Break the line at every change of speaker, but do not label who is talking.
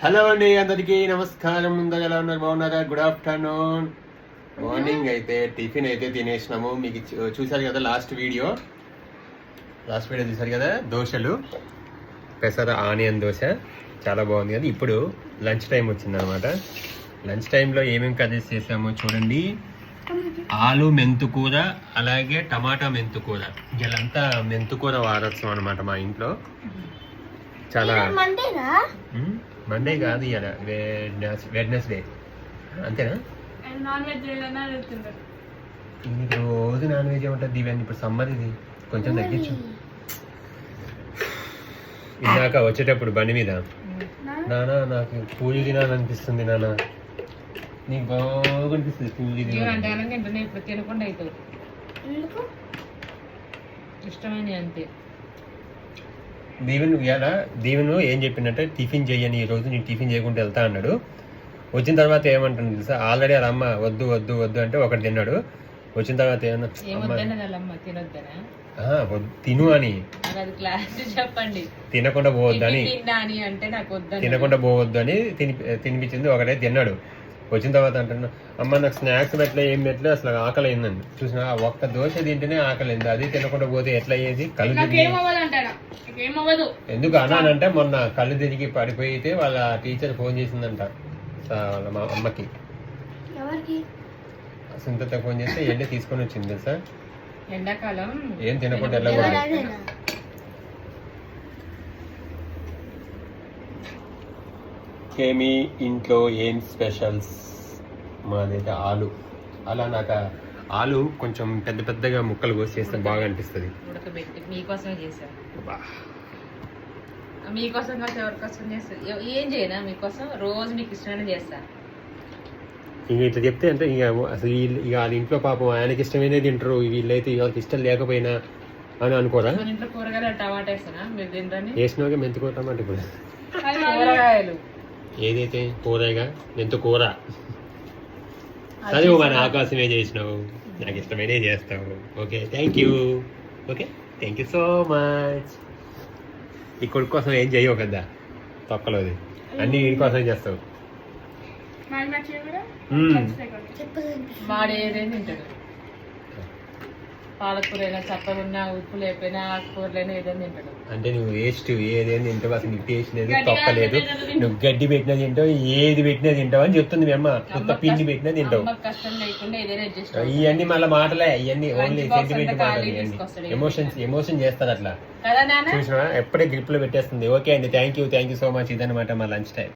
Hello అండి, అందరికీ నమస్కారం. ముందుగా ఎలా ఉన్నారు? బాగున్నారా? Good afternoon. మార్నింగ్ అయితే టిఫిన్ అయితే తినేసినాము. మీకు చూసారు కదా లాస్ట్ వీడియో చూసారు కదా, దోశలు, పెసర ఆనియన్ దోశ చాలా బాగుంది కదా. ఇప్పుడు లంచ్ టైం వచ్చిందనమాట. లంచ్ టైంలో ఏమేమి కర్రీస్ చేసామో చూడండి. ఆలు మెంతుకూర, అలాగే టమాటా మెంతుకూర. ఇలాంతా మెంతుకూర వాడచ్చు అనమాట మా ఇంట్లో. చాలా మండే కాదు, ఇవాళ వెడ్నెస్డే. అంతేనా? ఇది రోజు నాన్ వెజ్ ఉంటుంది దివ్యాన్ని. ఇప్పుడు సమ్మర్ ఇది, కొంచెం తగ్గించు. ఇందాక వచ్చేటప్పుడు బండి మీద, నానా నాకు పూజ తినాలనిపిస్తుంది నాన్న. నీకు బాగా అనిపిస్తుంది పూజ తినాలి.
ఇప్పుడు తినకుండా అవుతుంది, ఇష్టమైన అంతే.
దీవెను ఏం చెప్పిందంటే, టిఫిన్ చెయ్యని ఈ రోజు నేను టిఫిన్ చేయకుండా వెళ్తా అన్నాడు. వచ్చిన తర్వాత ఏమంటాను తెలుసా, ఆల్రెడీ వాళ్ళ అమ్మ వద్దు వద్దు వద్దు అంటే ఒకటి తిన్నాడు. వచ్చిన తర్వాత ఏమన్నా తిను అని,
చెప్పండి,
తినకుండా పోవద్దు అని తినిపించింది. ఒకటే తిన్నాడు. వచ్చిన తర్వాత అంటున్నా, అమ్మ నాకు స్నాక్స్ పెట్టలే, ఏం పెట్టలే, అసలు ఆకలి అయిందండి. చూసిన ఒక్క దోశ తింటేనే ఆకలి అయింది. అది తినకుండా పోతే ఎట్లా అయ్యేది? కళ్ళు తిరిగి ఎందుకు అన్నానంటే, మొన్న కళ్ళు తిరిగి పడిపోయితే వాళ్ళ టీచర్ ఫోన్ చేసిందంట వాళ్ళ మా అమ్మకి. సుంతతో ఫోన్ చేస్తే ఎండ తీసుకొని వచ్చింది తెలుసా.
ఎండాకాలం
ఏం తినకుండా ఎలా మీ ఇంట్లో ఏం స్పెషల్స్? మాదైతే ఆలు. అలా నాకు ఆలు కొంచెం పెద్ద పెద్దగా ముక్కలు కోసి చేస్తే బాగా అనిపిస్తుంది.
ఉడకబెట్టి మీకోసమే చేశాను. మీకోసం కాదు, ఎవరికోసం చేస్తాను. ఏం చేయనా మీకోసం, రోజు మీకు ఇష్టమైన చేస్తాను.
ఇంక ఇట్లా చెప్తే అంటే ఇక అసలు ఇక వాళ్ళ ఇంట్లో పాపం ఆయనకి ఇష్టమైనది తింటారు, వీళ్ళైతే వాళ్ళకి ఇష్టం లేకపోయినా అని అనుకోరా.
ఇంట్లో కూరగాయలు టమాటా వేస్తానా, మీరు తింటారని
వేసినాక మెంతుకూర టమాటా కూడా
కూరగాయలు
ఏదైతే కూరగా మెంతుకూర. సరే, మన ఆకాశమే చేసినావు, నాకు ఇష్టమైనవి చేస్తావు. Okay, thank you. Okay, thank you so much. ఈ కొడుకు కోసం ఏం చేయవు కదా, తొక్కలోది అన్ని వీడి కోసం చేస్తావు.
వాడు ఏదైనా తింటాడు. పాలకూర అయినా, చప్పగున్నా, ఉప్పు లేకపోయినా, ఆకుకూరలైనా ఏదైనా తింటాడు.
అంటే నువ్వు వేస్ట్ ఏదైనా తింటావు, అసలు నీకు టేస్ట్ లేదు, తొక్కలేదు. నువ్వు గడ్డి పెట్టినా తింటావు, ఏది పెట్టినా తింటావు అని చెప్తుంది మీ అమ్మ. కొత్త పిండి పెట్టినా తింటావు.
కష్టం లేకుండా ఏదైనా అడ్జస్ట్.
ఇవన్నీ మళ్ళీ మాటలే, ఇవన్నీ ఓన్లీ సెంటిమెంట్ మాటలు. ఇవన్నీ ఎమోషన్ చేస్తారు అట్లా. చూసినా ఎప్పుడే గ్రిప్ లో పెట్టేస్తుంది. ఓకే అండి, థ్యాంక్ యూ సో మచ్. ఇదన్నమాట మా లంచ్ టైం.